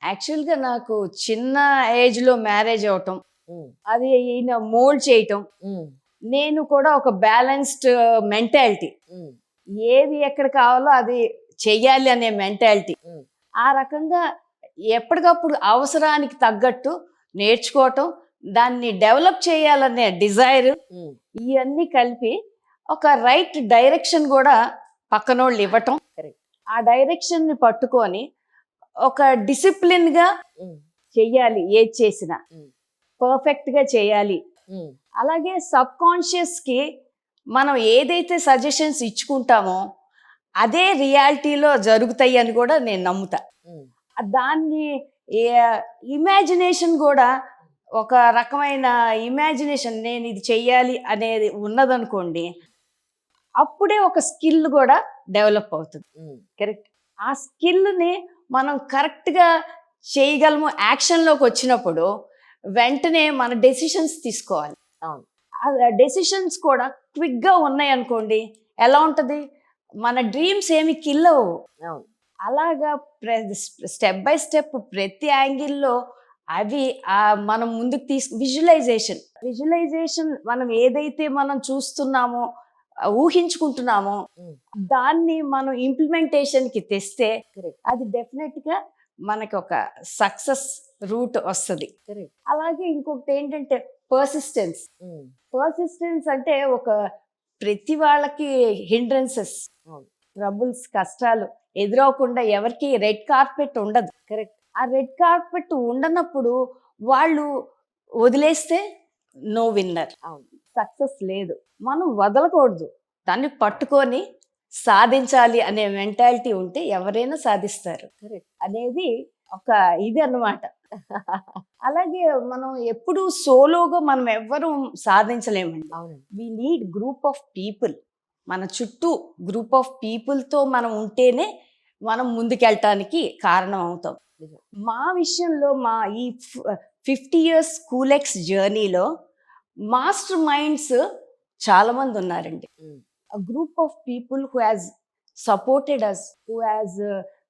యాక్చువల్‌గా నాకు చిన్న ఏజ్‌లో మ్యారేజ్ అవ్వటం, హ్మ్. అది ఈయన మోల్డ్ చేయటం, హ్మ్. నేను కూడా ఒక బ్యాలెన్స్డ్ మెంటాలిటీ. హ్మ్. ఏది ఎక్కడ కావాలో అది చెయ్యాలి అనే మెంటాలిటీ. హ్మ్. ఆ రకంగా ఎప్పటికప్పుడు అవసరానికి తగ్గట్టు నేర్చుకోవటం, దాన్ని డెవలప్ చేయాలనే డిజైర్ హ్మ్. ఇయన్నీ కలిపి ఒక రైట్ డైరెక్షన్ గూడా పక్కనోళ్ళు ఇవ్వటం. కరెక్ట్. ఆ డైరెక్షన్‌ని పట్టుకొని ఒక డిసిప్లిన్‌గా హ్మ్. చెయ్యాలి ఏది చేసినా. హ్మ్. పర్ఫెక్ట్‌గా చేయాలి. హ్మ్. అలాగే సబ్‌కాన్షియస్‌కి మనం ఏదైతే సజెషన్స్ ఇచ్చుకుంటామో, అదే రియాలిటీలో జరుగుతాయి అని కూడా నేను నమ్ముతా. హ్మ్. దాన్ని ఇమాజినేషన్ కూడా ఒక రకమైన ఇమాజినేషన్ నేను ఇది చెయ్యాలి అనేది ఉన్నదనుకోండి, అప్పుడే ఒక స్కిల్ కూడా డెవలప్ అవుతుంది. హ్మ్. కరెక్ట్. ఆ స్కిల్‌ని మనం కరెక్ట్‌గా చేయగలము యాక్షన్‌లోకి వచ్చినప్పుడు, వెంటనే మన డెసిషన్స్ తీసుకోవాలి. అవును. ఆ డెసిషన్స్ కూడా క్విక్‌గా ఉన్నాయనుకోండి, ఎలా ఉంటది? మన డ్రీమ్స్ ఏమి కిల్ అవ్వవు. అవును. అలాగా స్టెప్ బై స్టెప్ ప్రతి యాంగిల్‌లో అవి మనం ముందుకు విజువలైజేషన్ మనం ఏదైతే మనం చూస్తున్నామో, ఊహించుకుంటున్నామో, హ్మ్. దాన్ని మనం ఇంప్లిమెంటేషన్‌కి తెస్తే కరెక్ట్. అది డెఫినెట్‌గా మనకొక సక్సెస్ రూట్ వస్తది. కరెక్ట్. అలాగే ఇంకొకటేంటంటే పర్సిస్టెన్స్. హ్మ్. పర్సిస్టెన్స్ అంటే ప్రతి వాళ్ళకి హిండ్రన్సెస్, అవును. ట్రబుల్స్, కష్టాలు ఎదురవ్వకుండా ఎవరికీ రెడ్ కార్పెట్ ఉండదు. కరెక్ట్. ఆ రెడ్ కార్పెట్ ఉండనప్పుడు వాళ్ళు వదిలేస్తే నో విన్నర్. అవును. సక్సెస్ లేదు. మనం వదలకూడదు. దాన్ని పట్టుకొని సాధించాలి అనే మెంటాలిటీ ఉంటే ఎవరైనా సాధిస్తారు కరెక్ట్. అనేది ఒక ఇది అన్నమాట. అలాగే మనం ఎప్పుడూ సోలోగా మనం ఎవ్వరూ సాధించలేమండి. అవునండి. We need group of people. మన చుట్టూ గ్రూప్ ఆఫ్ పీపుల్‌తో మనం ఉంటేనే మనం ముందుకెళ్ళటానికి కారణం అవుతాం. నిజం. మా విషయంలో మా ఈ 50 ఇయర్స్ స్కూల్ జర్నీలో మాస్టర్ మైండ్స్ చాలామంది ఉన్నారండి. Hmm. Group of people who has supported us, who has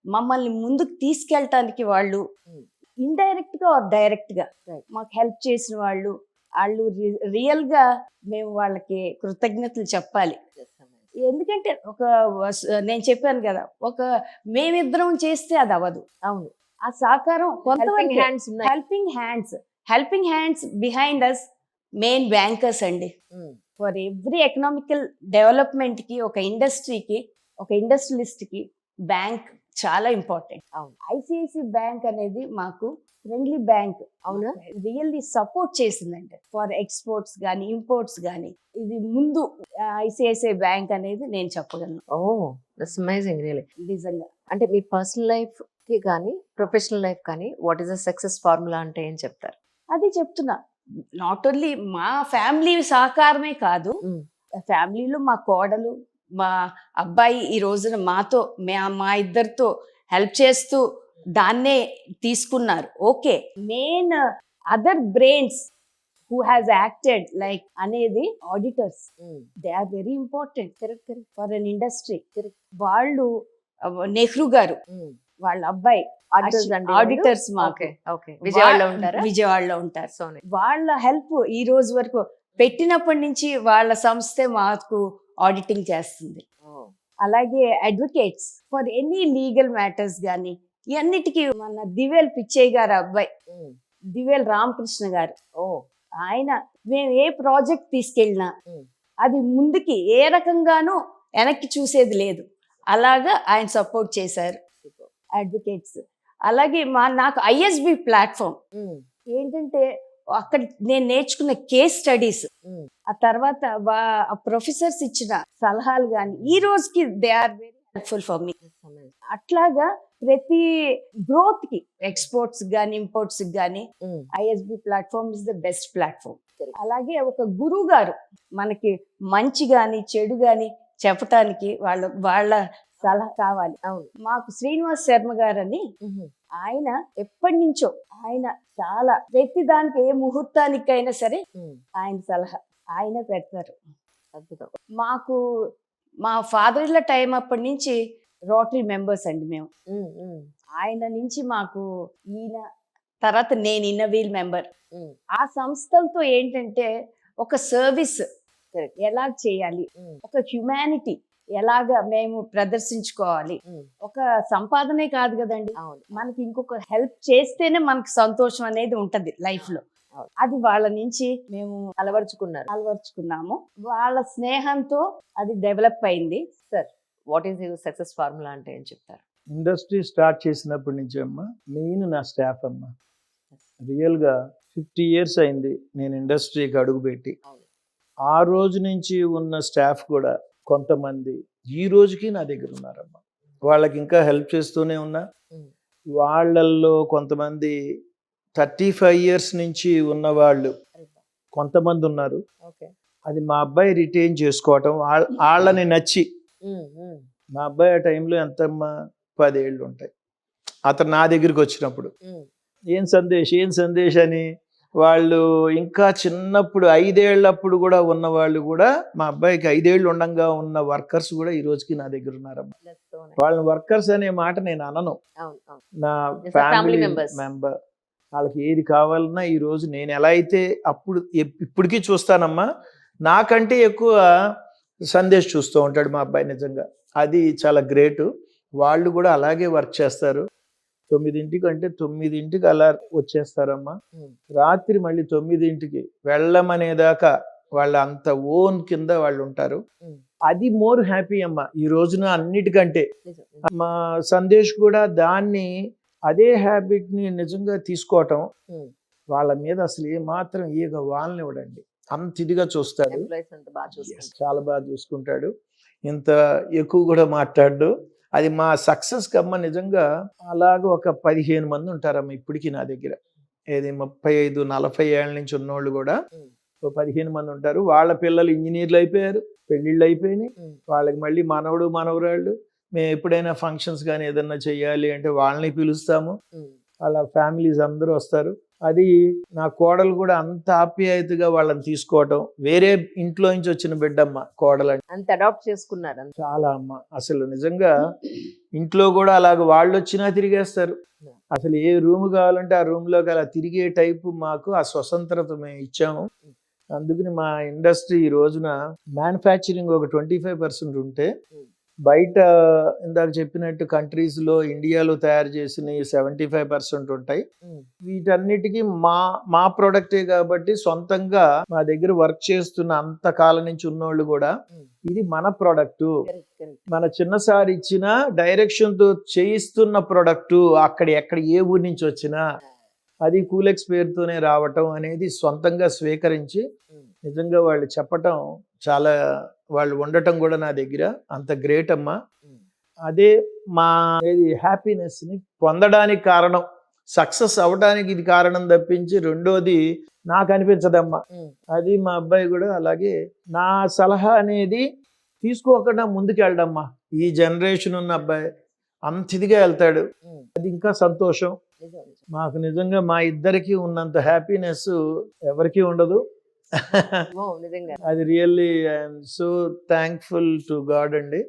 మమ్మల్ని ముందుకు తీసుకెళ్ళటానికి వాళ్ళు హ్మ్. ఇండైరెక్ట్‌గా ఆర్ డైరెక్ట్‌గా రైట్. మాకు హెల్ప్ చేసిన వాళ్ళు, ఆళ్ళు రియల్‌గా మేము వాళ్ళకి కృతజ్ఞతలు చెప్పాలి. యెస్. అమ్మాయి. ఎందుకంటే నేను చెప్పాను గదా! మేమిద్దరం చేస్తే అదవ్వదు. అవును. ఆ సహకారం హెల్పింగ్ కొంతవరకే. హ్యాండ్స్ ఉన్నాయి. Helping hands behind us main bankers అండి. హ్మ్. ఫర్ ఎవ్రీ ఎకనామికల్ డెవలప్‌మెంట్‌కి, ఒక ఇండస్ట్రీకి, ఒక ఇండస్ట్రియలిస్ట్‌కి బ్యాంక్ చాలా ఇంపార్టెంట్. అవును. ఐసీఐసీ బ్యాంక్ అనేది మాకు ఫ్రెండ్లీ బ్యాంక్. అవునా? రియల్లీ సపోర్ట్ చేసిందండి. ఫర్ ఎక్స్‌పోర్ట్స్ గాని, ఇంపోర్ట్స్ గాని. ఇది ముందు ఐసీఐసీఐ బ్యాంక్ అనేది నేను చెప్పగలను. ఓహ్! That's amazing really. నిజంగా. అంటే మీ పర్సనల్ లైఫ్‌కి గాని, ప్రొఫెషనల్ లైఫ్ కానీ what is the success formula అంటే ఏం చెప్తారు? అది చెప్తున్నా. నాట్ ఓన్లీ మా ఫ్యామిలీ సహకారమే కాదు. హ్మ్. ఫ్యామిలీలో మా కోడలు, మా అబ్బాయి ఈ రోజున మాతో మా ఇద్దరితో హెల్ప్ చేస్తూ దాన్నే తీసుకున్నారు. Okay. Main other brains who has acted like అనేది auditors. Hmm. They are very important correct. Correct. For an industry. Correct. వాళ్ళు నెహ్రూ గారు హ్మ్. వాళ్ళ అబ్బాయి ఆడిటర్స్ అండి వాళ్ళు? ఆడిటర్స్ మాకు. ఓకే. ఓకే. విజయవాడలో ఉంటారా? విజయవాడలో ఉంటారు. సోని. వాళ్ళ హెల్ప్ ఈ రోజు వరకు పెట్టినప్పటి నుంచి వాళ్ళ సంస్థే మాకు ఆడిటింగ్ చేస్తుంది. ఓహ్! అలాగే advocates for any legal matters గాని ఇవన్నిటికీ మన దివేల్ పిచ్చయ్య గారు అబ్బాయి హ్మ్. దివేల్ రామకృష్ణ గారు, ఓహ్! ఆయన మేము ఏ ప్రాజెక్ట్ తీసుకెళ్ళినా హ్మ్. అది ముందుకి ఏ రకంగానూ వెనక్కి చూసేది లేదు. అలాగా ఆయన సపోర్ట్ చేశారు సూపర్. అడ్వకేట్స్. అలాగే నాకు ఐఎస్బి ప్లాట్ఫామ్ హ్మ్. ఏంటంటే అక్కడ నేను నేర్చుకున్న కేస్ స్టడీస్, హ్మ్. ఆ తర్వాత ప్రొఫెసర్స్ ఇచ్చిన సలహాలు గాని ఈ రోజుకి they are very helpful for me. Yes. Amazing. అట్లాగా ప్రతి గ్రోత్ కి ఎక్స్పోర్ట్స్ గాని ఇంపోర్ట్స్ గాని hmm. ISB platform is the best platform. Correct. అలాగే ఒక గురువు గారు మనకి మంచి గాని చెడు గాని చెప్పటానికి వాళ్ళ వాళ్ళ సలహా కావాలి. అవును. మాకు శ్రీనివాస్ శర్మ గారని హుహు. ఆయన ఎప్పటి నుంచో ఆయన చాలా ప్రతి దానికి ఏ ముహూర్తానికైనా సరే హ్మ్. ఆయన సలహా ఆయన పెడతారు. అద్భుతం. మాకు మా ఫాదర్ల టైం అప్పటి నుంచి రోటరీ మెంబర్స్ అండి మేము. ఆయన నుంచి మాకు ఈయన తర్వాత నేను ఇన్నవీల్ మెంబర్. ఆ సంస్థలతో ఏంటంటే ఒక సర్వీస్ Correct. ఎలా చేయాలి, ఒక హ్యుమానిటీ ఎలాగ మేము ప్రదర్శించుకోవాలి, ఒక సంపాదనే కాదు కదండి, అవును. మనకి ఇంకొక హెల్ప్ చేస్తేనే మనకి సంతోషం అనేది ఉంటది లైఫ్ లో. అవును. అది వాళ్ళ నుంచి మేము అలవర్చుకున్నారు. అలవర్చుకున్నాము. వాళ్ళ స్నేహంతో అది డెవలప్ అయింది. What is your success formula అంటే ఏం చెప్తారు? ఇండస్ట్రీ స్టార్ట్ చేసినప్పటి నుంచి అమ్మ మెయిన్ నా స్టాఫ్ అమ్మ. రియల్గా 50 years అయింది నేను ఇండస్ట్రీకి అడుగుపెట్టి. అవును. ఆ రోజు నుంచి ఉన్న స్టాఫ్ కూడా కొంతమంది ఈ రోజుకి నా దగ్గర ఉన్నారమ్మా. వాళ్ళకి ఇంకా హెల్ప్ చేస్తూనే ఉన్నా. వాళ్ళల్లో కొంతమంది 35 years నుంచి ఉన్నవాళ్ళు కొంతమంది ఉన్నారు. ఓకే. అది మా అబ్బాయి రిటైన్ చేసుకోవటం, వాళ్ళని నచ్చి. మా అబ్బాయి ఆ టైంలో ఎంతమ్మా 10 ఏళ్ళు ఉంటాయి అతను నా దగ్గరికి వచ్చినప్పుడు. ఏం సందేశ్ అని వాళ్ళు ఇంకా చిన్నప్పుడు 5 ఏళ్ళప్పుడు కూడా ఉన్న వాళ్ళు కూడా, మా అబ్బాయికి 5 ఏళ్ళు ఉండంగా ఉన్న వర్కర్స్ కూడా ఈ రోజుకి నా దగ్గర ఉన్నారమ్మా. వాళ్ళని వర్కర్స్ అనే మాట నేను అనను, నా ఫ్యామిలీ మెంబర్. వాళ్ళకి ఏది కావాలన్నా ఈ రోజు నేను ఎలా అయితే ఇప్పటికీ చూస్తానమ్మా, నాకంటే ఎక్కువ సందేశ్ చూస్తూ ఉంటాడు మా అబ్బాయి. నిజంగా అది చాలా గ్రేట్. వాళ్ళు కూడా అలాగే వర్క్ చేస్తారు. 9 అంటే 9 అలా వచ్చేస్తారమ్మా. రాత్రి మళ్ళీ 9 వెళ్ళమనేదాకా వాళ్ళ అంత ఓన్ కింద వాళ్ళు ఉంటారు. అది మోర్ హ్యాపీ అమ్మా ఈ రోజున అన్నిటికంటే. మా సందేశ్ కూడా దాన్ని అదే హ్యాబిట్ ని నిజంగా తీసుకోవటం. వాళ్ళ మీద అసలు ఏ మాత్రం ఈగ వాళ్ళనివ్వడండి, అంత ఇదిగా చూస్తాడు. చాలా బాగా చూసుకుంటాడు. ఇంత ఎక్కువ కూడా మాట్లాడు. అది మా సక్సెస్ కమ్మ. నిజంగా అలాగ ఒక 15 మంది ఉంటారమ్మ ఇప్పటికీ నా దగ్గర. ఏది 35-40 ఏళ్ళ నుంచి ఉన్నోళ్ళు కూడా 15 మంది ఉంటారు. వాళ్ళ పిల్లలు ఇంజనీర్లు అయిపోయారు, పెళ్ళిళ్ళు అయిపోయినాయి. వాళ్ళకి మళ్ళీ మనవడు మనవరాళ్ళు. మేము ఎప్పుడైనా ఫంక్షన్స్ కానీ ఏదన్నా చెయ్యాలి అంటే వాళ్ళని పిలుస్తాము. వాళ్ళ ఫ్యామిలీస్ అందరూ వస్తారు. అది నా కోడలు కూడా అంత ఆప్యాయతగా వాళ్ళని తీసుకోవటం. వేరే ఇంట్లో నుంచి వచ్చిన బిడ్డమ్మ కోడలు అంత అడాప్ట్ చేసుకున్నారు. చాలా అమ్మ. అసలు నిజంగా ఇంట్లో కూడా అలాగ వాళ్ళు వచ్చినా తిరిగేస్తారు. అసలు ఏ రూమ్ కావాలంటే ఆ రూమ్ లోకి అలా తిరిగే టైపు మాకు ఆ స్వతంత్రత మేము ఇచ్చాము. అందుకని మా ఇండస్ట్రీ ఈ రోజున మ్యానుఫ్యాక్చరింగ్ ఒక 25% ఉంటే, బయట ఇందాక చెప్పినట్టు కంట్రీస్ లో ఇండియాలో తయారు చేసిన 75% ఉంటాయి. వీటన్నిటికీ మా ప్రొడక్టే కాబట్టి సొంతంగా మా దగ్గర వర్క్ చేస్తున్న అంత కాలం నుంచి ఉన్నోళ్ళు కూడా ఇది మన ప్రొడక్టు, మన చిన్నసారి ఇచ్చిన డైరెక్షన్ తో చేయిస్తున్న ప్రొడక్టు, ఎక్కడ ఏ ఊరి నుంచి వచ్చినా అది కూలెక్స్ పేరుతోనే రావటం అనేది సొంతంగా స్వీకరించి నిజంగా వాళ్ళు చెప్పటం, చాలా వాళ్ళు ఉండటం కూడా నా దగ్గర అంత గ్రేట్ అమ్మా. అదే మా హ్యాపీనెస్ ని పొందడానికి కారణం, సక్సెస్ అవడానికి ఇది కారణం తప్పించి రెండోది నాకు అనిపించదమ్మా. అది మా అబ్బాయి కూడా అలాగే నా సలహా అనేది తీసుకోకుండా ముందుకు వెళ్ళడమ్మా. ఈ జనరేషన్ ఉన్న అబ్బాయి అంత ఇదిగా వెళ్తాడు. అది ఇంకా సంతోషం మాకు. నిజంగా మా ఇద్దరికి ఉన్నంత హ్యాపీనెస్ ఎవరికీ ఉండదు. అది really I'm so thankful to God అండి.